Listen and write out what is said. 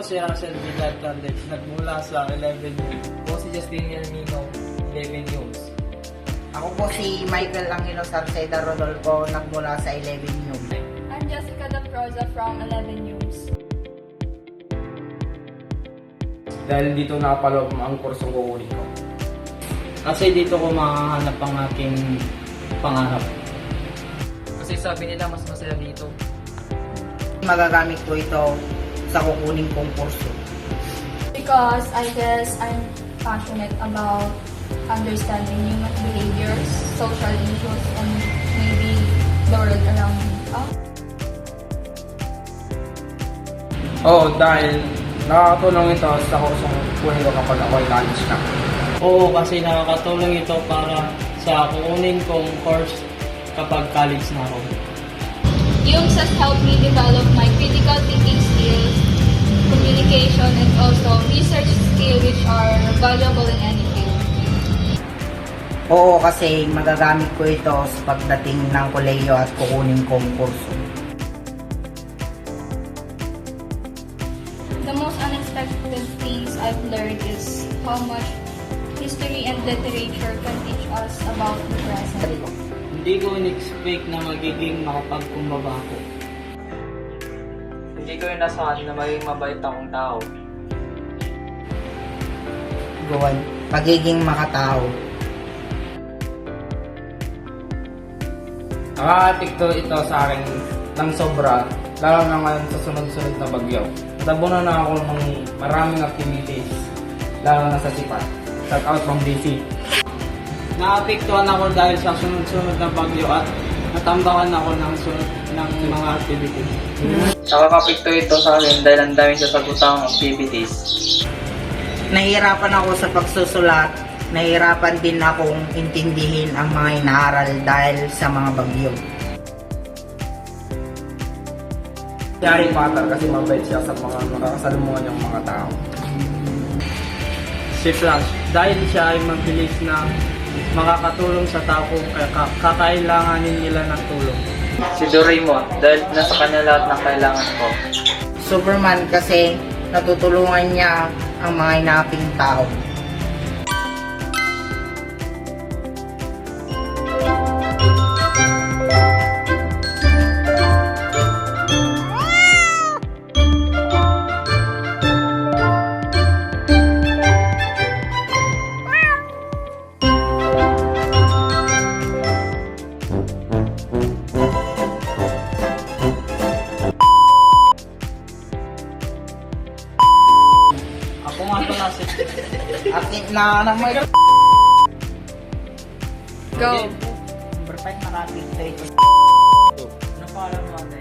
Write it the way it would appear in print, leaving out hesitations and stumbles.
si Russell Vidal Candex, nagmula sa 11 News. Ako si Justinian Nino, 11 News. Ako po si Michael Angelo Sarceda Rodolfo, nagmula sa 11 News. I'm Jessica Da Proza from 11 News. Dahil dito nakapaloob ang kursong kukunin ko. Kasi dito ko makahanap ang aking pangarap. Kasi sabi nila mas masaya dito. Magagamit ko ito sa kukuning kong kurso. Because I guess I'm passionate about understanding human behaviors, social issues, and maybe the world around me. Dahil nakakatulong ito sa kursong kukunin ko kapag ako'y college na. Oo, kasi nakakatulong ito para sa kukunin kong course kapag college na ako. UMS has helped me develop my critical thinking skills, communication, and also research skills which are valuable in any field. Oo, kasi magagamit ko ito sa pagdating ng kolehiyo at kukunin kong kurso. The most unexpected things I've learned is how much history and literature can teach us about the present. Hindi ko in-expect na magiging makapagkumbaba ako. Hindi ko inasahan na maging mabait akong tao. Gawan, pagiging makatao. Nakaka-apekto ito sa akin ng sobra, lalo na ngayon sa sunod-sunod na bagyo. Natabunan na ako ng maraming activities, lalo na sa sipat. Shout out from DC. Naapektuhan ako dahil sa sunod-sunod na bagyo at natambakan ako ng mga activities. Nakaka-apekto ito sa akin dahil ang daming sasagutang activities. Nahihirapan ako sa pagsusulat, nahihirapan din akong intindihin ang mga inaaral dahil sa mga bagyo. Si Harry Potter kasi mabait siya sa mga makakasalumuhan niyang mga tao. Si Flash, dahil siya ay mabilis na makakatulong sa tao kung kakailanganin nila ng tulong. Si Doraemon dahil nasa kanya lahat ng kailangan ko. Superman kasi natutulungan niya ang mga inaping tao. Ako nga pala si... Akin na may Go! perfect nakapit ito. Ano pa alam mo, Ate?